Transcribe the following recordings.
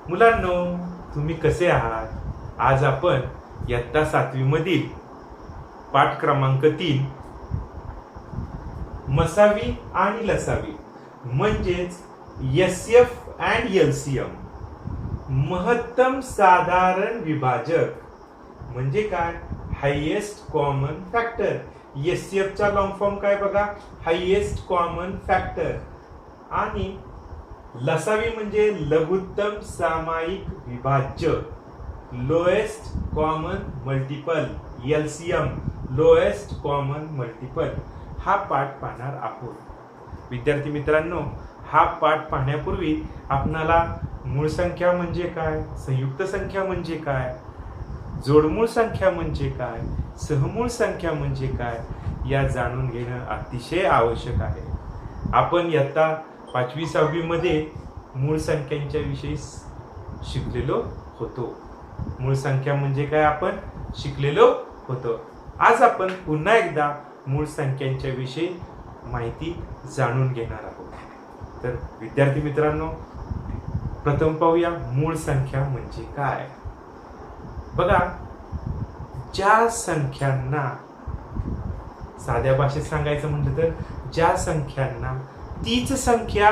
मुलांनो, तुम्ही कसे आहात? आज आपण इयत्ता 7वी मधील पाठ क्रमांक 3 मसावी आणि लसावी म्हणजेच एसएफ अँड एलसीएम महत्तम साधारण विभाजक म्हणजे काय? Highest common factor. एसएफ चा लॉंग फॉर्म काय बघा? Highest common factor. आणि लसावी म्हणजे लघुत्तम सामायिक विभाज्य, lowest common multiple. LCM lowest common multiple. हा पाठ पाहणार आहोत. विद्यार्थी मित्रांनो, हा पाठ पाहण्यापूर्वी आपणाला मूळ संख्या म्हणजे काय, संयुक्त संख्या म्हणजे काय, जोडमूळ संख्या म्हणजे काय, सहमूळ संख्या म्हणजे काय या जाणून घेणं अतिशय आवश्यक आहे. आपण इयत्ता 5वी 6वी मध्ये मूळ संख्यांच्या विषयी शिकलेलो होतो. मूळ संख्या म्हणजे काय आपण शिकलेलो होतो. आज आपण पुन्हा एकदा मूळ संख्यांच्या विषयी माहिती जाणून घेणार आहोत. तर विद्यार्थी मित्रांनो, प्रथम पाहूया मूळ संख्या म्हणजे काय. बघा, ज्या संख्यांना साध्या भाषेत सांगायचं म्हटलं तर ज्या संख्यांना तीच संख्या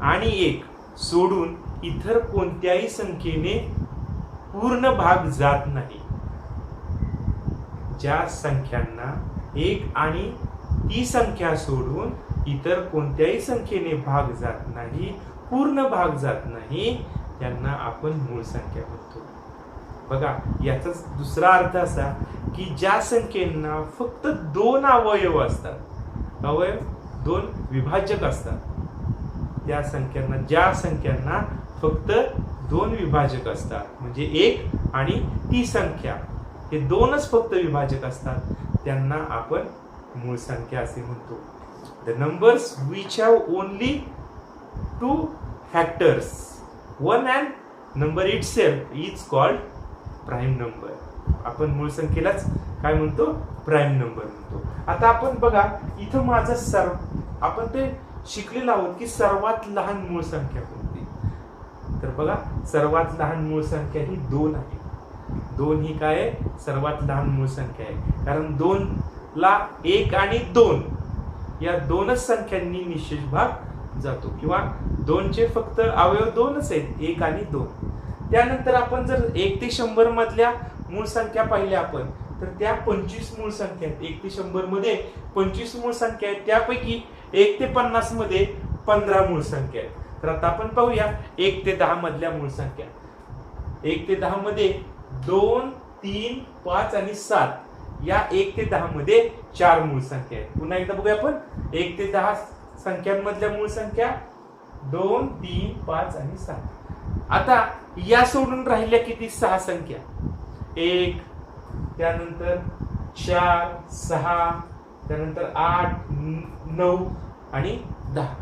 आणि एक सोडून इतर कोणत्याही संख्येने पूर्ण भाग जात नाही. ज्या संख्यांना एक आणि ती संख्या सोडून इतर कोणत्याही संख्येने भाग जात नाही, पूर्ण भाग जात नाही, त्यांना आपण मूळ संख्या म्हणतो. बघा, याचा दुसरा अर्थ असा की ज्या संख्येना फक्त 2 अवयव असतात, अवयव 2 विभाजक असतात, त्या संख्यांना, ज्या संख्यांना फक्त 2 विभाजक असतात, म्हणजे एक आणि ती संख्या, हे 2च फक्त विभाजक असतात, त्यांना आपण मूळ संख्या असे म्हणतो. The numbers which have only 2 factors, 1 and number itself is called prime number. आपण मूळ संख्येलाच काय म्हणतो? प्राईम नंबर म्हणतो. आता आपण बघा, इथं माझं आपण ते शिकलेलो आहोत की सर्वात लहान मूळ संख्या कोणती. तर बघा, सर्वात लहान मूळ संख्या ही 2 आहे. 2 ही काय आहे? सर्वात लहान मूळ संख्या आहे. कारण 2 ला 1 आणि 2 या 2च संख्यांनी निशेष भाग जातो, किंवा 2 चे फक्त अवयव 2च आहेत, 1 आणि 2. त्यानंतर आपण जर 1 ते 100 मधल्या मूळ संख्या पाहिल्या आपण, तर त्या 25 मूळ संख्या आहेत. 1 ते 100 मध्ये 25 मूळ संख्या आहेत. त्यापैकी 1 ते 50 मध्ये 15 मूळ संख्या आहेत. तर आता आपण पाहूया 1 ते 10 मधल्या मूळ संख्या. 1 ते 10 मध्ये 2, 3, 5 आणि 7 या 1 ते 10 मध्ये 4 मूळ संख्या आहेत. पुन्हा एकदा बघूया आपण 1 ते 10 संख्यांमधल्या मूळ संख्या 2, 3, 5 आणि 7. आता या सोडून राहिल्या किती? 6 संख्या. 1, त्यानंतर 4, 6, त्यानंतर 8, 9 आणि 10.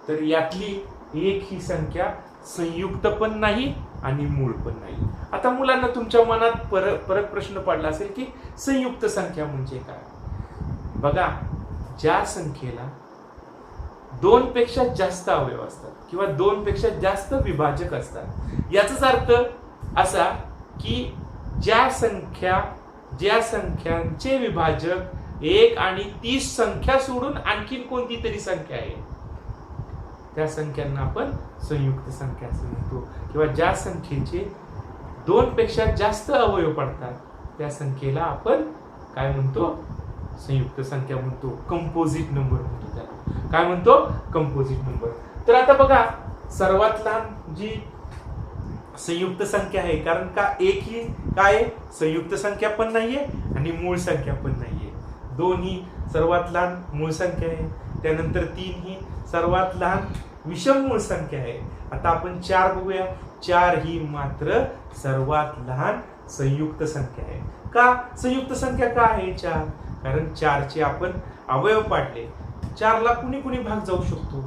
तर यातली एक ही संख्या संयुक्त पण नाही आणि मूळ पण नाही. आता मुलांना तुमच्या मनात परत प्रश्न पडला असेल की संयुक्त संख्या म्हणजे काय. बघा, ज्या संख्येला 2 पेक्षा जास्त अवयव असतात किंवा 2 पेक्षा जास्त विभाजक असतात, याचाच अर्थ असा की ज्या संख्यांचे विभाजक 1 आणि ती संख्या सोडून आणखीन कोणती तरी संख्या आहे, त्या संख्यांना आपण संयुक्त संख्या असे म्हणतो. किंवा ज्या संख्येचे 2 पेक्षा जास्त अवयव पडतात, त्या संख्येला आपण काय म्हणतो? संयुक्त संख्या म्हणतो. कंपोजिट नंबर म्हणतो त्याला. काय म्हणतो? Composite number. तर आता बघा, सर्वात लहान जी संयुक्त संख्या आहे, कारण का 1 ही काय संयुक्त संख्या पण नाहीये आणि मूळ संख्या पण नाहीये. 2 ही सर्वात लहान मूळ संख्या आहे. त्यानंतर 3 ही सर्वात लहान विषम मूळ संख्या आहे. आता आपण 4 बघूया. 4 ही मात्र सर्वात लहान संयुक्त संख्या आहे. का संयुक्त संख्या का आहे 4? कारण 4 चे आपण अवयव पाडले. 4 ला कुणी कुणी भाग जाऊ शकतो?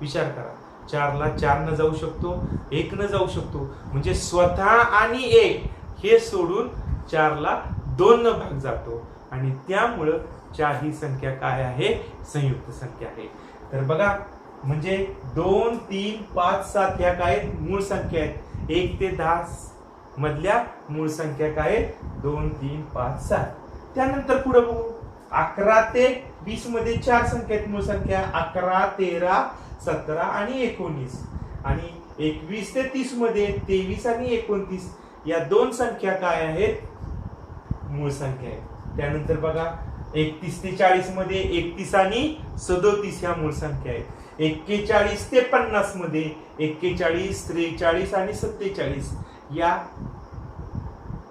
विचार करा. 4 ला 4 न जाऊ शकतो, 1 न जाऊ शकतो. म्हणजे स्वतः आणि 1 हे सोडून 4 ला 2 न भाग जातो आणि त्यामुळं 4 ही संख्या काय आहे? संयुक्त संख्या आहे. तर बघा, म्हणजे 2, 3, 5, 7 ह्या काय मूळ संख्या आहेत. 1 ते 10 मधल्या मूळ संख्या काय आहेत? 2, 3, 5, 7. त्यानंतर पुढे बघू 11 ते 20 मध्ये 4 संख्या आहेत मूळ संख्या. 11, 13, 17 आणि 19. आणि 21 ते 30 मध्ये 23 आणि 29 या 2 संख्या काय आहेत? मूळ संख्या आहेत. त्यानंतर बघा 31 ते 40 मध्ये 31 आणि 37 ह्या मूळ संख्या आहेत. 41 ते 50 मध्ये 41, 43 आणि 47 या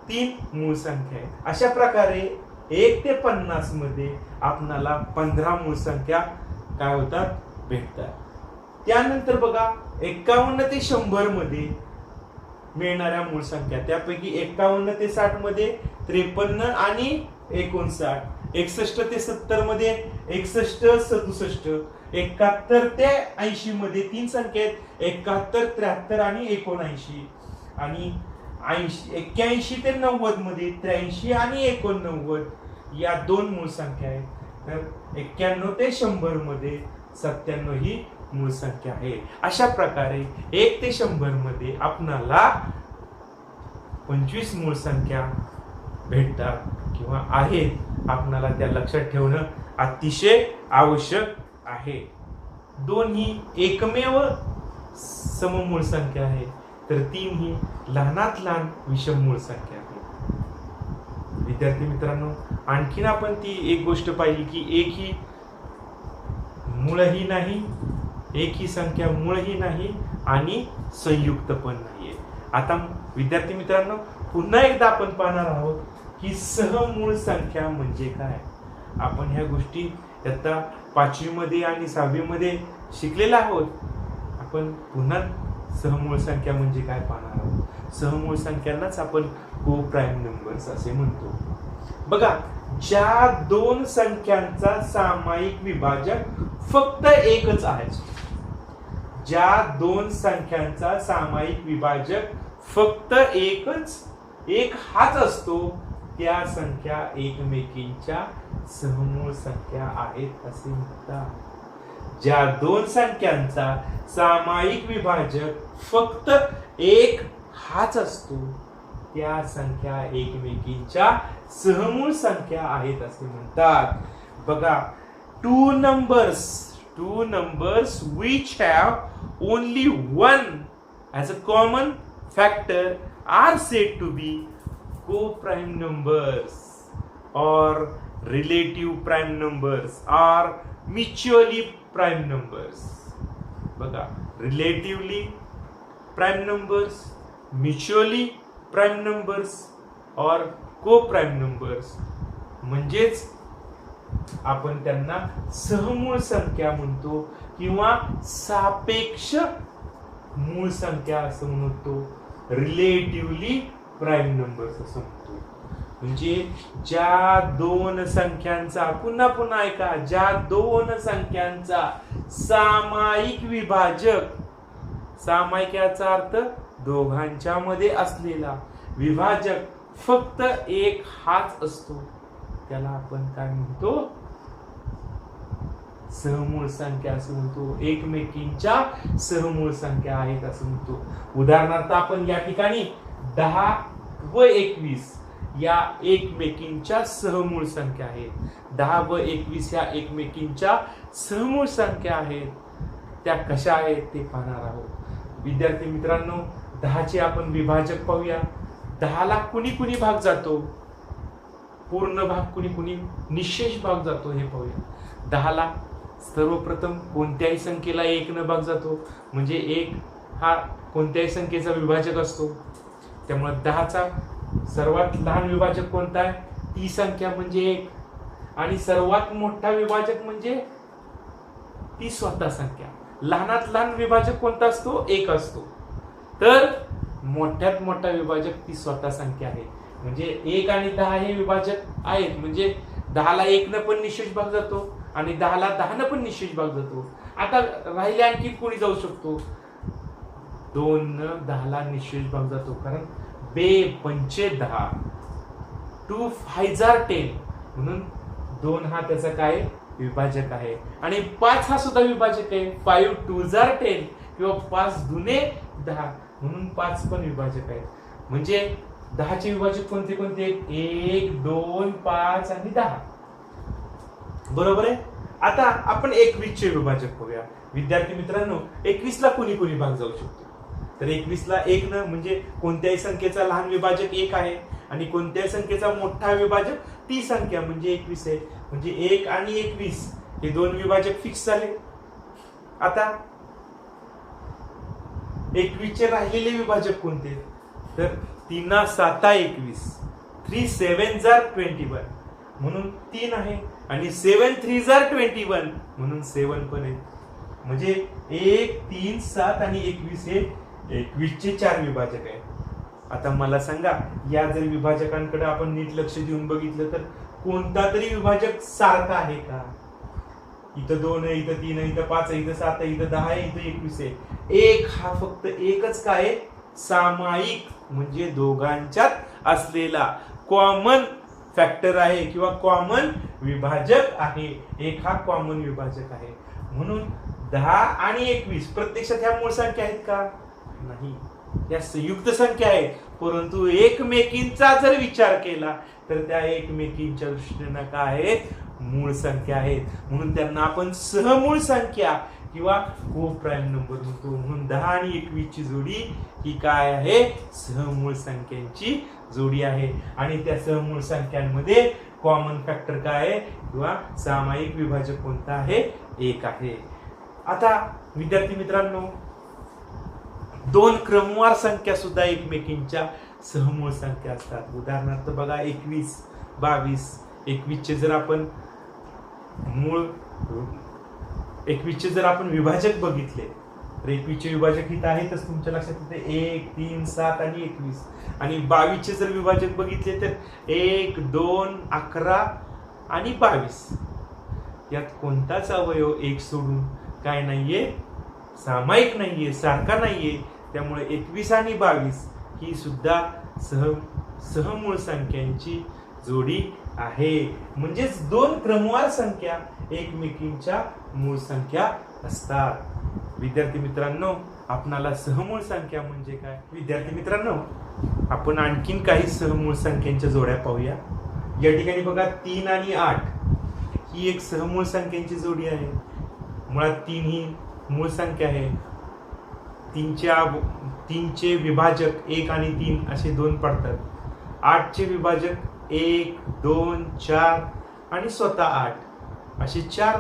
3 मूळ संख्या आहेत. अशा प्रकारे 1 ते 50 मध्ये आपणाला 15 मूळ संख्या काय होतात? भेटतात. त्यानंतर बघा 51 ते 100 मध्ये मिळणाऱ्या मूळ संख्या, त्यापैकी 51 ते 60 मध्ये 53 आणि 59. 61 ते 70 मध्ये 61, 67. 71 ते 80 मध्ये 3 संख्या आहेत. 71, 73 आणि 79. आणि 81 ते 90 मध्ये 83 आणि 89 या 2 मूळ संख्या आहेत. तर 91 ते 100 मध्ये 97 ही मूळ संख्या आहे. अशा प्रकारे 1 ते 100 मध्ये आपणाला 25 मूळ संख्या भेटतात किंवा आहेत. आपणाला त्या लक्षात ठेवणं अतिशय आवश्यक आहे. 2 ही एकमेव सममूळ संख्या आहे, तर 3 ही लहानात लहान विषममूळ संख्या आहे. विद्यार्थी मित्रांनो, आणखीन आपण ती एक गोष्ट पाहिली की एक ही मूळही नाही, एक ही संख्या मूळही नाही आणि संयुक्त पण नाहीये. आता विद्यार्थी मित्रांनो, पुन्हा एकदा आपण पाहणार आहोत की सहमूळ संख्या म्हणजे काय. आपण ह्या गोष्टी आता 5वी मध्ये आणि 6वी मध्ये शिकलेल्या आहोत. आपण पुन्हा सहमूळ संख्या म्हणजे काय पाहणार आहोत. सहमूळ संख्यांनाच आपण को प्राईम नंबर्स असे म्हणतो. बघा, ज्या 2 संख्यांचा सामायिक विभाजक फक्त एकच आहे, ज्या 2 संख्यांचा सामायिक विभाजक फक्त एक हाच असतो, त्या संख्या एकमेकींच्या सहमूळ संख्या आहेत असे म्हणतात. ज्या 2 संख्यांचा सामायिक विभाजक फक्त एक हाच असतो, त्या संख्या एकमेकींच्या सहमूळ संख्या आहेत असे म्हणतात. बघा, two numbers which have only one as a common factor are said to be co-prime numbers or relative prime numbers or mutually prime numbers. बघा, relatively prime numbers, mutually prime numbers or co-prime numbers म्हणजेच आपण त्यांना सहमूळ संख्या म्हणतो किंवा सापेक्ष मूळ संख्या असं म्हणतो. रिलेटिव्हली प्राईम नंबर्स असं म्हणतो. म्हणजे ज्या 2 संख्यांचा, पुन्हा ऐका, ज्या 2 संख्यांचा सामायिक विभाजक, सामायिक याचा अर्थ दोघांच्या मध्ये असलेला विभाजक फक्त एक हाच असतो, त्याला आपण काय म्हणतो? सहमूळ संख्या असं म्हणतो. एकमेकींच्या सहमूळ संख्या आहेत असं म्हणतो. उदाहरणार्थ आपण या ठिकाणी 10 व 21 या एकमेकींच्या सहमूळ संख्या आहेत. 10 व 21 या एकमेकींच्या सहमूळ संख्या आहेत. त्या कशा आहेत ते पाहणार आहोत. विद्यार्थी मित्रांनो, 10चे आपण विभाजक पाहूया. 10ला कुणी भाग जातो, पूर्ण भाग कुणी निशेष भाग जातो हे पाहूया. 10ला सर्वप्रथम कोणत्याही संख्येला 1 न भाग जातो, म्हणजे 1 हा कोणत्याही संख्येचा विभाजक असतो. त्यामुळे 10चा सर्वात लहान विभाजक कोणता आहे? ती संख्या म्हणजे 1. आणि सर्वात मोठा विभाजक म्हणजे ती स्वतः संख्या. लहानात लहान विभाजक कोणता असतो? 1 असतो. तर मोठ्यात मोठा विभाजक ती स्वतः संख्या आहे. म्हणजे 1 आणि 10 हे विभाजक आहेत. म्हणजे 10ला 1 न पण निशेष भाग जातो आणि 10ला 10 न पण निशेष भाग जातो. आता राहिले आणखी कोणी जाऊ शकतो? 2 न 10ला निशेष भाग जातो, कारण 2 पंचे 10, 2 5 10 म्हणून 2 हा त्याचा काय विभाजक आहे. आणि 5 हा सुद्धा विभाजक आहे. 5 2s are 10 किंवा 5 दुने 10 म्हणून 5 पण विभाजक आहेत. म्हणजे 10 चे विभाजक कोणते कोणते? 1 2 5 आणि 10. बरोबर आहे. आता आपण 21 चे विभाजक पाहूया. विद्यार्थी मित्रांनो, 21 ला कोणी कोणी भाग जाऊ शकतो? तर 21 ला 1 न म्हणजे कोणत्याही संख्येचा लहान विभाजक 1 आहे आणि कोणत्याही संख्येचा मोठा विभाजक ती संख्या म्हणजे 21 आहे. म्हणजे 1 आणि 21 हे दोन विभाजक फिक्स झाले. आता 21 चे राहिलेले विभाजक कोणते? तर 3 7 21, 3 7s are 21 म्हणून 3 आहे आणि 7 3s are 21 म्हणून 7 पण आहे. म्हणजे 1 3 7 आणि 21 हे 21 चे 4 विभाजक आहे. आता मला सांगा, या जर विभाजकांकडे आपण नीट लक्ष देऊन बघितलं तर कोणता तरी विभाजक सारखा आहे का? इथं 2 आहे, इथं 3 आहे, इथं 5 आहे, इथं 7 आहे, इथं 10 आहे, इथं 21 आहे. एक हा फक्त एकच काय? सामायिक म्हणजे दोघांच्यात असलेला कॉमन फॅक्टर आहे किंवा कॉमन विभाजक आहे. एक हा कॉमन विभाजक आहे. म्हणून 10 आणि 21 प्रत्यक्षात ह्या मूळ संख्या आहेत का? नाही, या संयुक्त संख्या आहेत. परंतु एकमेकींचा जर विचार केला तर त्या एकमेकींच्या दृष्टीने काय आहेत? मूळ संख्या आहेत. म्हणून त्यांना आपण सहमूळ संख्या किंवा को प्राईम नंबर म्हणतो. म्हणून 10 आणि 21 ची जोडी ही काय आहे? सहमूळ संख्यांची जोडी आहे. आणि त्या सहमूळ संख्यांमध्ये कॉमन फॅक्टर काय आहे किंवा सामायिक विभाजक कोणता आहे? 1 आहे. आता विद्यार्थी मित्रांनो, दोन क्रमवार संख्या सुद्धा एकमेकींच्या सहमूळ संख्या असतात. उदाहरणार्थ बघा, 21 22. 21 चे जर आपण मूळ 21 चे जर आपण विभाजक बघितले तर 21 चे विभाजक इथं आहेतच, तुमच्या लक्षात येते 1 3 7 आणि 21. आणि 22 चे जर विभाजक बघितले तर 1 2 11 आणि 22. यात कोणताच अवयव 1 सोडून काय नाहीये? सामायिक नाहीये, सारखा नाहीये. त्यामुळे 21 आणि 22 ही सुद्धा सहमूळ संख्यांची जोडी आहे. म्हणजेच दोन क्रमवार संख्या एकमेकींच्या मूळ संख्या असतात. विद्यार्थी मित्रांनो, आपणाला सहमूळ संख्या म्हणजे काय? विद्यार्थी मित्रांनो, आपण आणखीन काही सहमूळ संख्यांच्या जोड्या पाहूया. या ठिकाणी बघा, 3 आणि 8 ही एक सहमूळ संख्यांची जोडी आहे. मुळात 3 ही मूळ संख्या आहे. 3 चे विभाजक 1 आणि 3 असे 2 पडतात. 8 चे विभाजक 1 2 4 आणि स्वतः 8 असे 4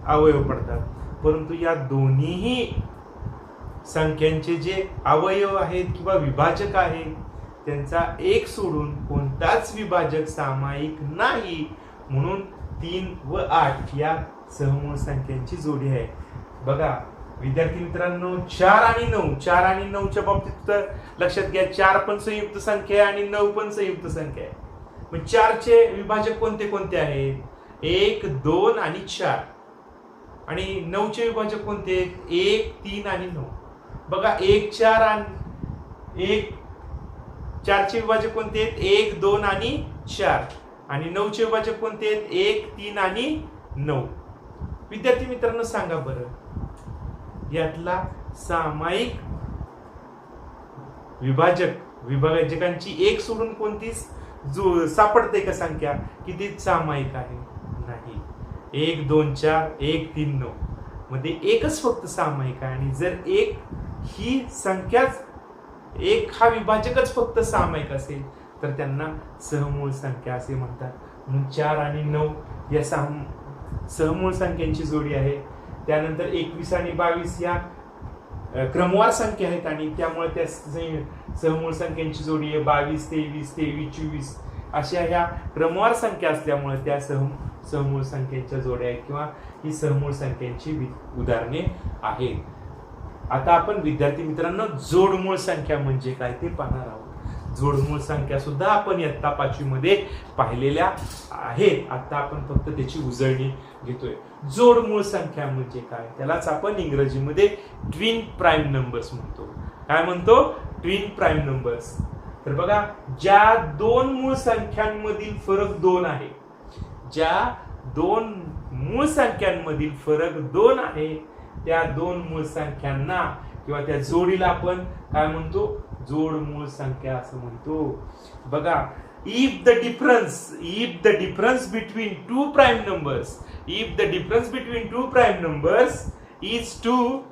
अवयव पडतात. परंतु या दोन्ही संख्यांचे जे अवयव आहेत किंवा विभाजक आहेत त्यांचा 1 सोडून कोणताच विभाजक सामायिक नाही. म्हणून 3 व 8 या सहमूळ संख्यांची जोडी आहे. बघा विद्यार्थी मित्रांनो, 4 आणि 9, 4 आणि 9च्या बाबतीत तर लक्षात घ्या, 4 पण संयुक्त संख्या आहे आणि 9 पण संयुक्त संख्या आहे. मग 4 चे विभाजक कोणते कोणते आहेत? 1 2 आणि 4. आणि 9 चे विभाजक कोणते? 1 3 आणि 9. बघा, 1 4 आणि 4 चे विभाजक कोणते आहेत? 1 2 आणि 4. आणि 9 चे विभाजक कोणते आहेत? 1 3 आणि 9. विद्यार्थी मित्रांनो, सांगा बरं, यातला सामायिक विभाजकांची 1 सोडून कोणतीच सापडते का संख्या? किती सामायिक आहे? नाही. 1 2 4 1 3 9 मध्ये एकच फक्त सामायिक आहे. आणि जर 1 ही संख्याच, 1 हा विभाजकच फक्त सामायिक असेल तर त्यांना सहमूळ संख्या असे म्हणतात. म्हणून 4 आणि 9 या सहमूळ संख्यांची जोडी आहे. त्यानंतर 21 आणि 22 या क्रमवार संख्या आहेत आणि त्यामुळे त्या सहमूळ संख्यांची जोडी आहे. 22 23 23 24 अशा ह्या क्रमवार संख्या असल्यामुळे त्या सहमूळ संख्यांच्या जोड्या आहेत किंवा ही सहमूळ संख्यांची उदाहरणे आहेत. आता आपण विद्यार्थी मित्रांनो, जोडमूळ संख्या म्हणजे काय ते पाहणार आहोत. जोडमूळ संख्या सुद्धा आपण इयत्ता 5वी मध्ये पाहिलेल्या आहेत. आता आपण फक्त त्याची उजळणी घेतोय. जोडमूळ संख्या म्हणजे काय? त्यालाच आपण इंग्रजीमध्ये ट्विन प्राईम नंबर्स म्हणतो. काय म्हणतो? Twin prime numbers. तर बघा, ज्या दोन मूळ संख्यांमधील फरक 2 आहे, ज्या दोन मूळ संख्यांमधील फरक 2 आहे, त्या 2 मूळ संख्यांना किंवा त्या जोडीला आपण काय म्हणतो, जोड मूळ संख्या असं म्हणतो. बघा, if the difference between two prime numbers is 2,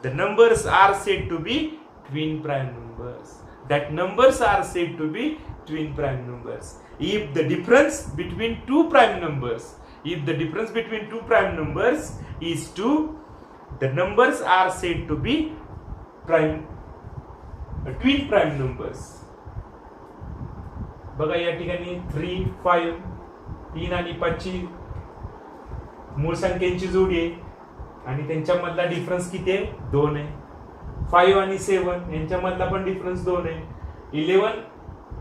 the numbers are said to be twin prime numbers. That numbers are said to be twin prime numbers. If the difference between two prime numbers is 2, the numbers are said to be twin prime numbers. बघा या ठिकाणी 3, 5, 3 आणि 5 ची मूळ संख्यांची जोडी आहे आणि त्यांच्यामधला डिफरन्स किती आहे, 2 आहे. 5 आणि 7 यांच्यामधला पण डिफरन्स 2 आहे. 11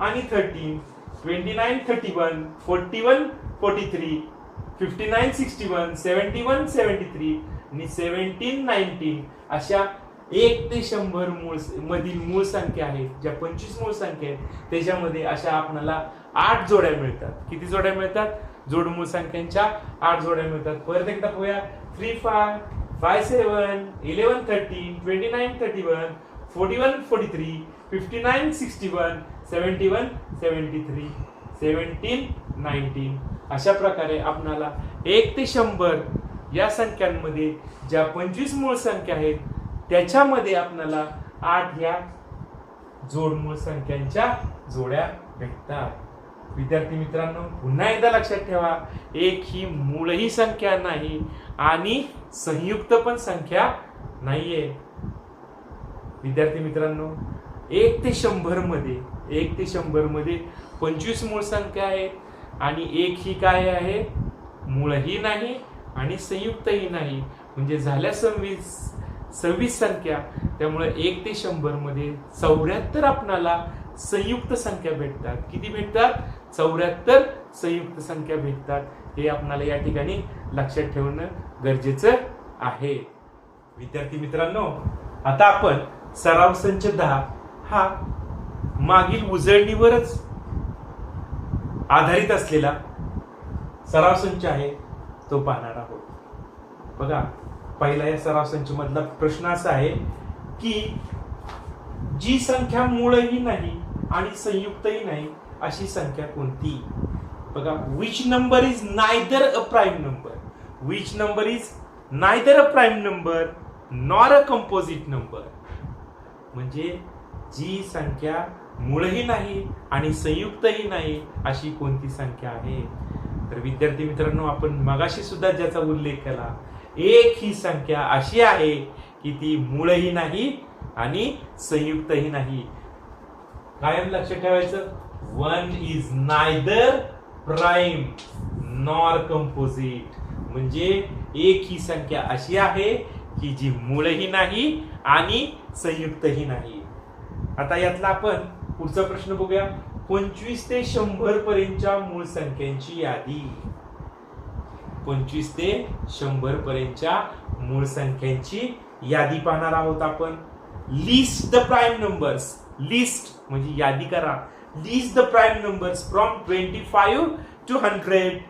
आणि 13, 29, 31, 41, 43, 59, 61, 71, 73 आणि 17, 19 अशा 1 ते 100 मधील मूळ संख्या आहेत. ज्या 25 मूळ संख्या आहेत त्याच्यामध्ये अशा आपल्याला 8 जोड्या मिळतात. किती जोड्या मिळतात, जोड मूळ संख्यांच्या 8 जोड्या मिळतात. परत एकदा पाहूया. 3, 5, 5, 7, 11, 13, 29, 31, 41, 43, 59, 61, 71, 73, 17, 19 अशा प्रकारे आपल्याला 1 ते 100 या संख्यांमध्ये ज्या 25 मूळ संख्या आहेत त्याच्यामध्ये आपल्याला 8 या जोड मूळ संख्यांच्या जोड्या भेटतात. विद्यार्थी मित्रांनो, पुन्हा एकदा लक्षात ठेवा, 1 ही मूळही संख्या नाही आणि संयुक्त पण संख्या नाहीये. विद्यार्थी मित्रांनो, 1 ते 100 मध्ये 25 मूळ संख्या आहेत आणि 1 ही काय आहे, मूळही नाही आणि संयुक्तही नाही, म्हणजे झाल्या 26 संख्या. त्यामुळे 1 ते 100 मध्ये 74 आपणाला संयुक्त संख्या भेटतात. किती भेटतात, 74 संयुक्त संख्या भेटतात. हे आपणाला या ठिकाणी लक्षात ठेवणं गरजेचं आहे. विद्यार्थी मित्रांनो, आता आपण सराव संच 10 हा मागील उजळणीवरच आधारित असलेला सराव संच आहे तो पाहणार आहोत. बघा, पहिला या सराव संच मधला प्रश्न असा आहे की जी संख्या मूळही नाही आणि संयुक्तही नाही अशी संख्या कोणती. बघा, which number is neither a prime number nor a composite number. म्हणजे जी संख्या मूळही नाही आणि संयुक्तही नाही अशी कोणती संख्या आहे. तर विद्यार्थी मित्रांनो, आपण मगाशी सुद्धा ज्याचा उल्लेख केला, 1 ही संख्या अशी आहे की ती मूळही नाही आणि संयुक्तही नाही. कायम लक्षात ठेवायचं, 1 is neither prime nor composite. म्हणजे 1 ही संख्या अशी आहे की जी मूळही नाही आणि संयुक्तही नाही. आता यातला आपण पुढचा प्रश्न बघूया. 25 ते 100 पर्यंतच्या मूळ संख्यांची यादी. 25 ते 100 पर्यंतच्या मूळ संख्यांची यादी पाहणार आहोत आपण. List the prime numbers. List म्हणजे यादी करा. List the prime numbers from 25 to 100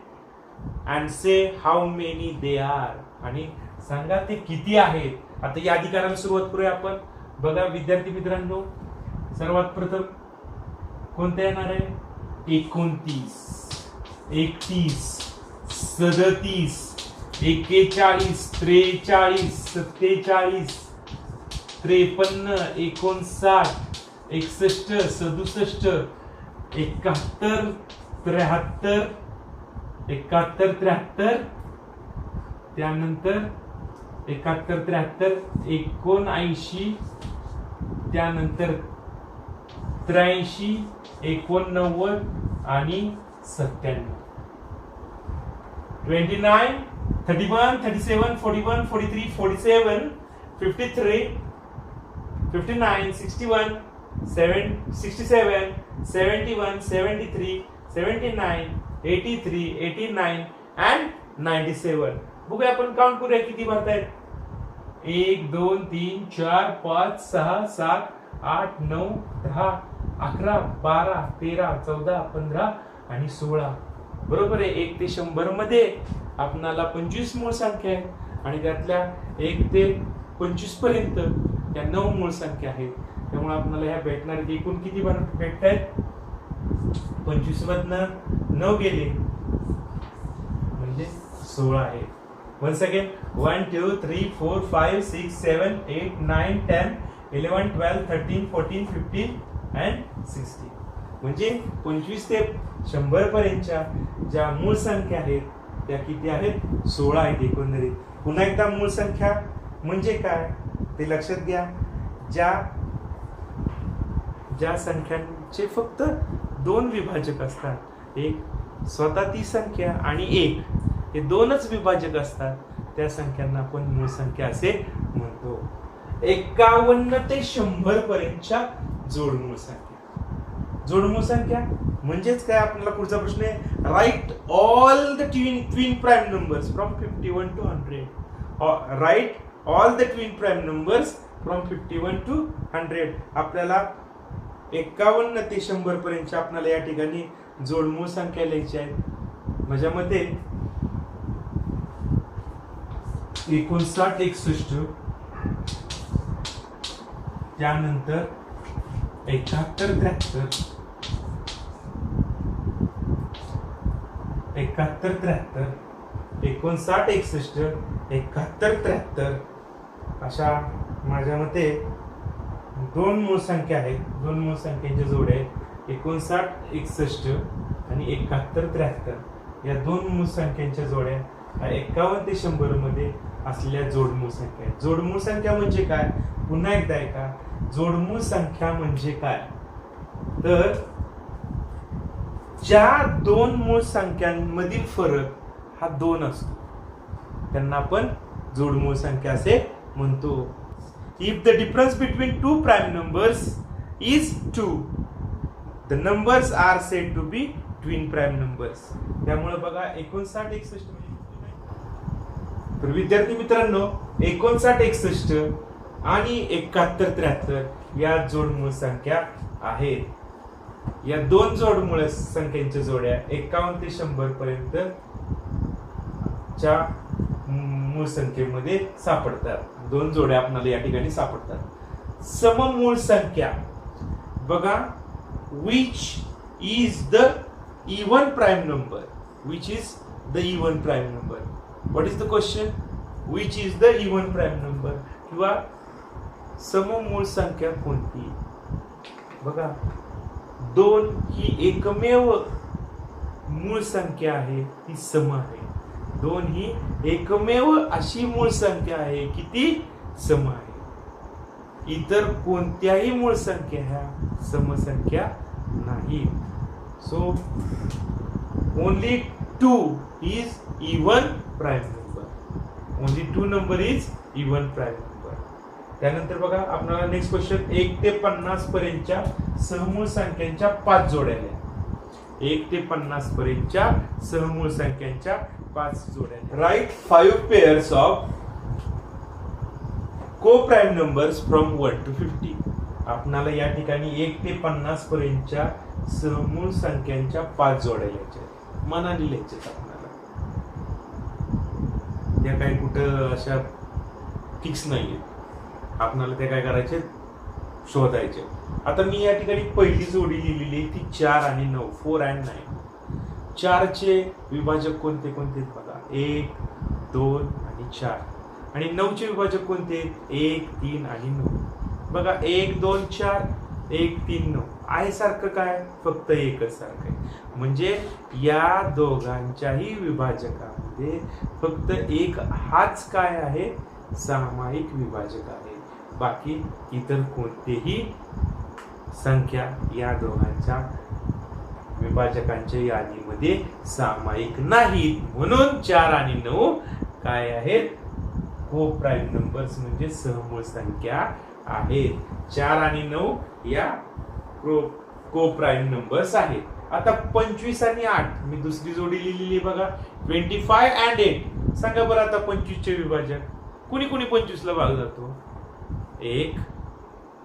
and say how many they are. आणि सांगा ते किती आहेत. आता यादी करायला सुरुवात करूया आपण. बघा विद्यार्थी मित्रांनो, सर्वात प्रथम कोणत्या येणार आहे, 29, 31, 37, 41, 43, 47, 53, 59, 61, 67, 71, 73, 71, 73, त्यानंतर 71, 73, 79, त्यानंतर 83, 89 आणि 97. 29, 31, 37, 41, 43, 47, 53, 59, 61, 67, 71, 73, 79, 83, 89 and 97. बघूया आपण काउंट करूया किती भरतायत. 1 2 3 4 5 6 7 8 9 10 11 12 13 14 15 आणि 16. बरोबर आहे. 1 ते 100 मध्ये आपणाला 25 मूळ संख्या आहेत आणि त्यातल्या 1 ते 25 पर्यंत त्या 9 मूळ संख्या आहेत. त्यामुळे आपल्याला ह्या भेटणार एकूण किती भेटत आहेत? 25 मधनं 9 गेले म्हणजे 16 आहे. Once again 1 2 3 4 5 6 7 8 9 10 11 12 13 14 15 and 16. म्हणजे 25 ते 100 पर्यंतच्या ज्या मूळ संख्या आहेत त्या किती आहेत? 16 आहेत एकंदरीत. पुन्हा एकदा मूळ संख्या म्हणजे काय ते लक्षात घ्या. ज्या संख्यांचे फक्त 2 विभाजक असतात, एक स्वतः ती संख्या आणि 1 हे 2च विभाजक असतात, त्या संख्यांना आपण मूळ संख्या असे म्हणतो. 51 ते 100 पर्यंतच्या जोडमूळ संख्या. जोडमूळ संख्या म्हणजेच काय? आपल्याला पुढचा प्रश्न आहे, right all the twin prime numbers from 51 to 100. Right all the twin prime numbers from 51 to 100. आपल्याला 51 ते 100 पर्यंतच्या आपल्याला या ठिकाणी जोडमूळ संख्या लिहायची आहेत. माझ्या मते 59 61, त्यानंतर 71 73, 71 73, 59 61, 71 73 अशा माझ्या मते 2 मूळ संख्या आहेत. 2 मूळ संख्येच्या जोड्या आहेत 59 61 आणि 71 73. या 2 मूळ संख्यांच्या जोड्या 51 ते 100 मध्ये असलेल्या जोडमूळ संख्या आहेत. जोडमूळ संख्या म्हणजे काय? पुन्हा एकदा ऐका. जोडमूळ संख्या म्हणजे काय? तर ज्या 2 मूळ संख्यांमधील फरक हा 2 असतो त्यांना आपण जोडमूळ संख्या असे म्हणतो. If the difference between 2 prime numbers is 2, the numbers are said to be twin prime numbers. त्यामुळे बघा 59 61. तर विद्यार्थी मित्रांनो 59 61 आणि 71 73 या जोडमूळ संख्या आहेत. या 2 जोडमूळ संख्यांच्या जोड्या 51 ते 100 पर्यंत च्या मूळ संख्येमध्ये सापडतात. 2 जोड्या आपल्याला या ठिकाणी सापडतात. सममूळ संख्या बघा, which is the even prime number? Which is the even prime number? What is the question? Which is the even prime number? किंवा सममूळ संख्या कोणती? बघा 2 ही एकमेव मूळ संख्या आहे, ती सम आहे. 2 ही एकमेव अशी मूळ संख्या आहे की ती सम आहे. इतर कोणत्याही मूळ संख्या ह्या समसंख्या नाही. So only 2 is even prime number. Only 2 number is even prime number. त्यानंतर बघा आपल्याला नेक्स्ट क्वेश्चन 1 ते 50 पर्यंतच्या सहमूळ संख्यांच्या 5 जोड्या आहेत. 1 ते 50 पर्यंतच्या सहमूळ संख्यांच्या 5 जोड्या. Right 5 pairs of coprime numbers from 1 to 50. आपणाला या ठिकाणी 1 ते 50 पर्यंतच्या सहमूळ संख्यांच्या 5 जोड्या लिहायच्या आहेत. मनाने लिहायच्या आपल्याला. त्या काही कुठं अशा फिक्स नाहीये. आपणाला त्या काय करायचे? शोधायचे. आता मी या ठिकाणी पहिली जोडी लिहिलेली ती 4 आणि 9, 4 and 9. 4 चे विभाजक कोणते कोणते बघा, 1 2 आणि 4. आणि 9 चे विभाजक कोणते? 1 3 आणि 9. बघा 1 2 4 1 3 9 आहे सारखं काय? फक्त एकच सारखं आहे. म्हणजे या दोघांच्याही विभाजकामध्ये फक्त एक हाच काय आहे? सामायिक विभाजक आहे. बाकी इतर कोणतेही संख्या या दोघांच्या विभाजकांच्या यादीमध्ये सामायिक नाहीत. म्हणून 4 आणि 9 काय आहेत? को-प्राइम नंबर्स म्हणजे सहमूळ संख्या आहेत. 4 आणि 9 या को-प्राइम नंबर्स आहेत. आता 25 आणि 8 मी दुसरी जोडी लिहिलेली बघा, 25 and 8. सांगा बरं आता 25 चे विभाजक. कुणी कुणी 25 ला भाग जातो? 1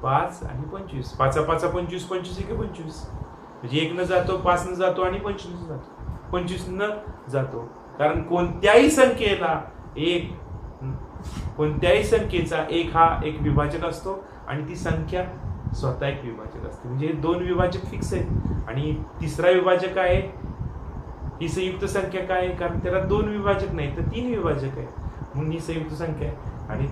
5 आणि 25. 5 5 25 25 1 25. म्हणजे 1 न जातो, 5 न जातो आणि 25 न जातो. 25 न जातो. कारण कोणत्याही संख्येला कोणत्याही संख्येचा एक हा एक विभाजक असतो आणि ती संख्या स्वतः एक विभाजक असते. म्हणजे दोन विभाजक फिक्स आहेत आणि तिसरा विभाजक आहे ही संयुक्त संख्या काय आहे, कारण त्याला दोन विभाजक नाही तर तीन विभाजक आहे म्हणून ही संयुक्त संख्या आहे. आणि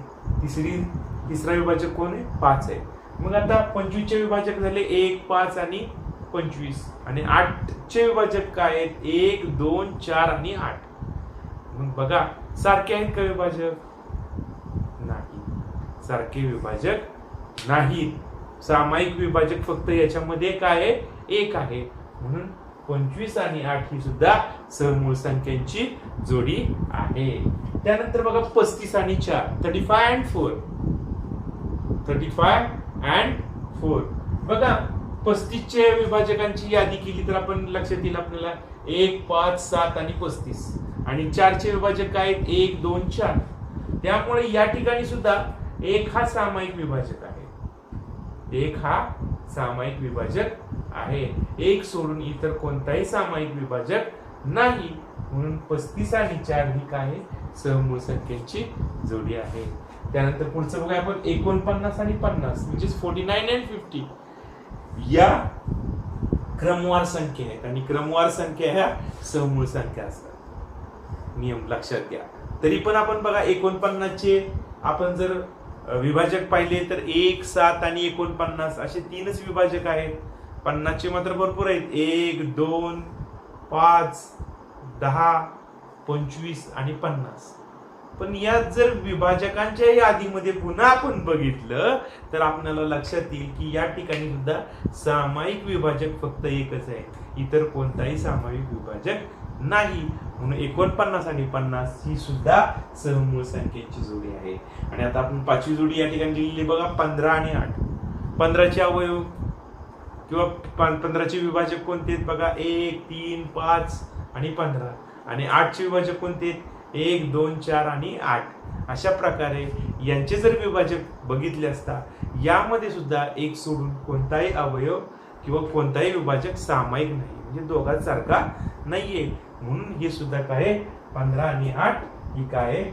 तिसरा विभाजक कोण आहे, 5 आहे. मग आता 25 चे विभाजक झाले 1, 5 आणि 25. आणि 8 चे विभाजक काय आहेत, 1, 2, 4 आणि 8. मग बघा सारखे आहेत का विभाजक, नाही, सारखे विभाजक नाहीत. सामायिक विभाजक फक्त याच्यामध्ये काय आहे, 1 आहे. म्हणून 25 आणि 8 ही सुद्धा सहमूळ संख्यांची जोडी आहे. त्यानंतर बघा 35 आणि 4, 35 and 4, 35 and 4. बघा 35 चे विभाजकांची यादी केली तर आपण लक्षात येईल आपल्याला 1, 5, 7 आणि 35. आणि 4 चे विभाजक काय आहेत, 1, 2, 4. त्यामुळे या ठिकाणी सुद्धा 1 हा सामायिक विभाजक आहे. 1 हा सामायिक विभाजक आहे. 1 सोडून इतर कोणताही सामायिक विभाजक नाही. म्हणून 35 आणि 4 ही काय आहे, सहमूळ संख्येची जोडी आहे. त्यानंतर पुढचं बघा आपण 49 आणि 50 म्हणजे 49 and 50 या क्रमवार संख्या आहेत आणि क्रमवार संख्या ह्या सहमूळ संख्या असतात. नियम लक्षात घ्या. तरी पण आपण बघा 49 चे आपण जर विभाजक पाहिले तर 1, 7 आणि 49 असे तीनच विभाजक आहेत. 50 चे मात्र भरपूर आहेत, 1, 2, 5, 10, 25 आणि 50. पण या जर विभाजकांच्या यादीमध्ये पुन्हा आपण बघितलं तर आपल्याला लक्षात येईल की या ठिकाणी सुद्धा सामायिक विभाजक फक्त एकच आहे, इतर कोणताही सामायिक विभाजक नाही. म्हणून 49 आणि 50 ही सुद्धा सहमूळ संख्येची जोडी आहे. आणि आता आपण पाचवी जोडी या ठिकाणी लिहिली बघा 15 आणि 8. 15 चे अवयव किंवा 15 चे विभाजक कोणते आहेत बघा 1, 3, 5 आणि 15. आणि 8 चे विभाजक कोणते आहेत 1, 2, 4 आणि 8. अशा प्रकारे यांचे जर विभाजक बघितले असता यामध्ये सुद्धा 1 सोडून कोणताही अवयव किंवा कोणताही विभाजक सामायिक नाही, म्हणजे दोघांत सारखा नाहीये. म्हणून हे सुद्धा काय 15 आणि 8 ही काय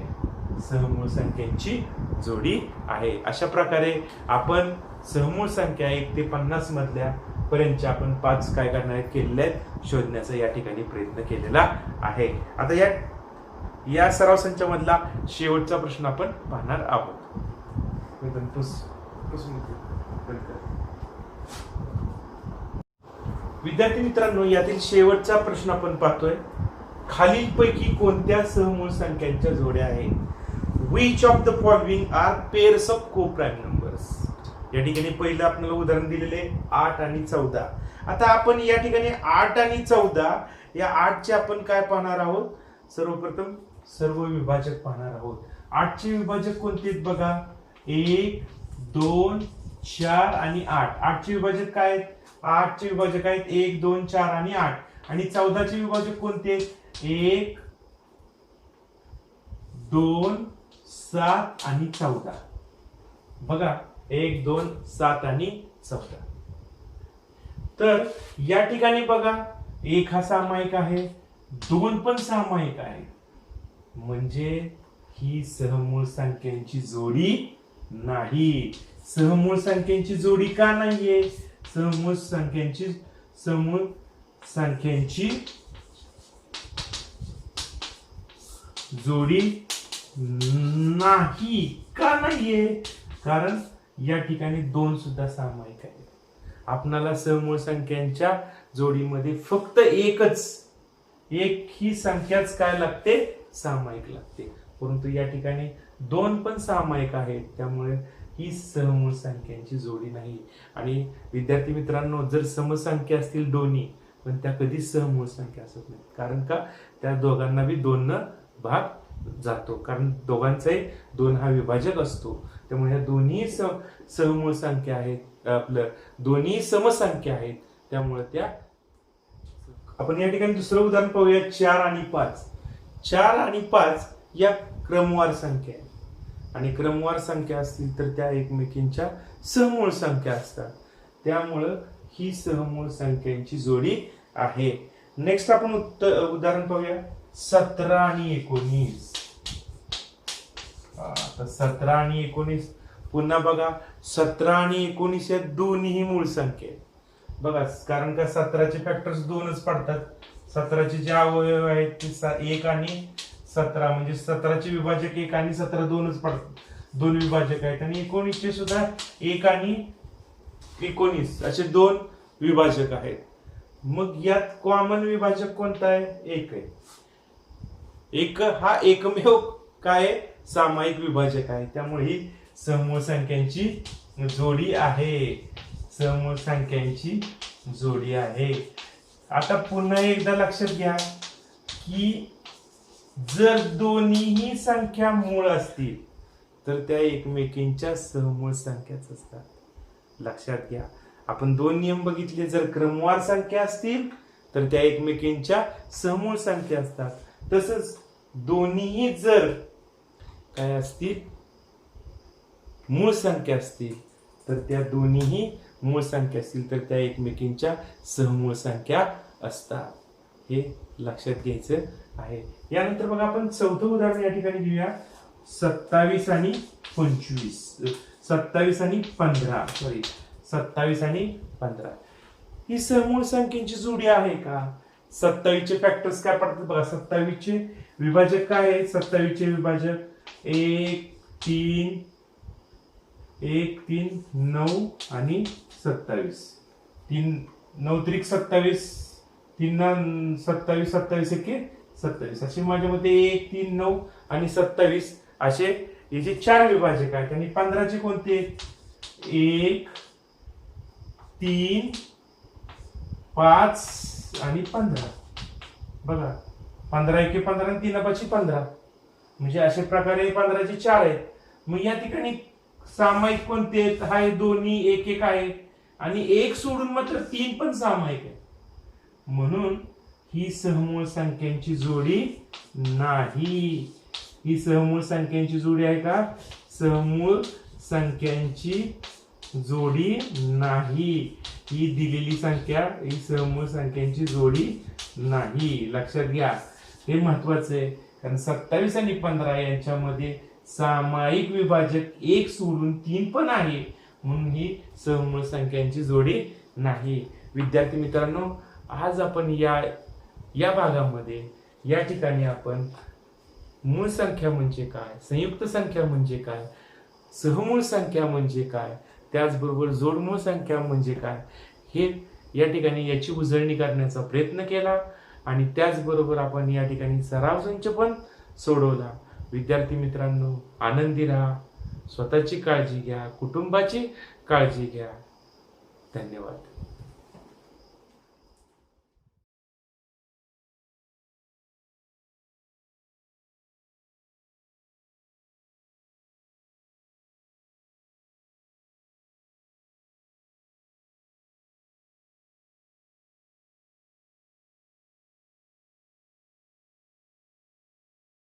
सहमूळ संख्यांची जोडी आहे. अशा प्रकारे आपण सहमूळ संख्या 1 ते 50 मधल्या पर्यंतच्या आपण 5 काय करणार आहेत केलेल्या आहेत शोधण्याचा या ठिकाणी प्रयत्न केलेला आहे. आता या सराव संचामधला शेवटचा प्रश्न आपण पाहणार आहोत. विद्यार्थी मित्रांनो, यातील शेवटचा प्रश्न आपण पाहतोय. खालीलपैकी कोणत्या सहमूळ संख्यांच्या जोड्या आहेत? Which of the following are pairs of co-prime numbers? या ठिकाणी पहिलं आपल्याला उदाहरण दिलेले 8 आणि 14. आता आपण या ठिकाणी 8 आणि 14 या 8 चे आपण काय पाहणार आहोत? सर्वप्रथम सर्व विभाजक पाहणार आहोत. 8 चे विभाजक कोणते आहेत बघा 1, 2, 4 आणि 8. 8 चे विभाजक काय आहेत? 8 चे विभाजक आहेत 1, 2, 4 आणि 8. आणि 14 चे विभाजक कोणते आहेत? 1, 2, 7 आणि 14. बघा 1, 2, 7 आणि 14. तर या ठिकाणी बघा 1 हा सामायिक आहे, 2 पण सामायिक आहे, म्हणजे ही सहमूळ संख्यांची जोडी नाही. सहमूळ संख्यांची जोडी का नाहीये? सहमूळ संख्यांची जोडी नाही का नाहीये? कारण या ठिकाणी 2 सुद्धा सामायिक आहेत. आपणाला सहमूळ संख्यांच्या जोडीमध्ये फक्त एक ही संख्याच काय लागते? सामायिक लागते. परंतु या ठिकाणी 2 पण सामायिक आहेत, त्यामुळे ही सहमूळ संख्यांची जोडी नाही. आणि विद्यार्थी मित्रांनो, जर समसंख्या असतील दोन्ही पण त्या कधीच सहमूळ संख्या असत नाहीत. कारण का? त्या दोघांना बी 2 न भाग जातो, कारण दोघांचाही 2 हा विभाजक असतो. त्यामुळे ह्या दोन्ही सहमूळ संख्या आहेत, आपलं दोन्ही समसंख्या आहेत, त्यामुळे त्या आपण या ठिकाणी दुसरं उदाहरण पाहूया 4 आणि 5. 4 आणि 5 या क्रमवार संख्या आहेत आणि क्रमवार संख्या असतील तर त्या एकमेकींच्या सहमूळ संख्या असतात, त्यामुळं ही सहमूळ संख्यांची जोडी आहे. नेक्स्ट आपण उदाहरण पाहूया 17 आणि 19. आता 17 आणि 19 पुन्हा बघा, 17 आणि 19 या दोन्ही मूळ संख्या आहेत बघा, कारण का 17चे फॅक्टर्स दोनच पडतात. 17चे जे अवयव आहेत ते 1 आणि 17, म्हणजे 17चे विभाजक 1 आणि 17 दोनच पडतात, दोन विभाजक आहेत. आणि 19चे सुद्धा 1 आणि 19 असे दोन विभाजक आहेत. मग यात कॉमन विभाजक कोणता आहे? 1 आहे. 1 हा एकमेव काय सामायिक विभाजक आहे. त्यामुळे ही समूळ संख्यांची जोडी आहे. समूळ संख्यांची जोडी आहे. आता पुन्हा एकदा लक्षात घ्या की जर दोन्हीही संख्या मूळ असतील तर त्या एकमेकींच्या समूळ संख्याच असतात. लक्षात घ्या, आपण दोन नियम बघितले. जर क्रमवार संख्या असतील तर त्या एकमेकींच्या समूळ संख्या असतात. तसंच दोन्हीही जर काय असतील, मूळ संख्या असतील तर त्या दोन्हीही मूळ संख्या असतील तर त्या एकमेकींच्या सहमूळ संख्या असतात. हे लक्षात घ्यायचं आहे. यानंतर बघा आपण चौथं उदाहरण या ठिकाणी घेऊया. 27 आणि 25, 27 आणि 15, सॉरी 27 आणि 15 ही समूळ संख्येची जोडी आहे का? 27चे फॅक्टर्स काय पडतात बघा. 27चे विभाजक काय आहे? 27चे विभाजक 1 3 9 आणि 27. 9 त्रिक 27, 3 27, 27 एके 27 असे माझ्या मते 1 3 9 आणि 27 असे हे जे चार विभाजक आहेत. आणि 15चे कोणते? 1 3 5 आणि 15 बघा. 15 एके 15 आणि 3 5 15, म्हणजे अशा प्रकारे 15चे 4 आहेत. मग या ठिकाणी सामायिक कोणते आहेत? हा दोन्ही 1 1 आहे आणि 1 सोडून मात्र 3 पण सामायिक आहे. म्हणून ही सहमूळ संख्यांची जोडी नाही. ही सहमूळ संख्यांची जोडी आहे का? सहमूळ संख्यांची जोडी नाही. ही दिलेली संख्या ही सहमूळ संख्यांची जोडी नाही. लक्षात घ्या, हे महत्वाचं आहे. कारण 27 आणि 15 यांच्यामध्ये सामायिक विभाजक 1 सोडून 3 पण आहे, म्हणून ही सहमूळ संख्यांची जोडी नाही. विद्यार्थी मित्रांनो, आज आपण या भागामध्ये या ठिकाणी आपण मूळ संख्या म्हणजे काय, संयुक्त संख्या म्हणजे काय, सहमूळ संख्या म्हणजे काय, त्याचबरोबर जोडमूळ संख्या म्हणजे काय, हे या ठिकाणी याची उजळणी करण्याचा प्रयत्न केला. आणि त्याचबरोबर आपण या ठिकाणी सराव संच पण सोडवला. विद्यार्थी मित्रांनो, आनंदी राहा, स्वतःची काळजी घ्या, कुटुंबाची काळजी घ्या. धन्यवाद.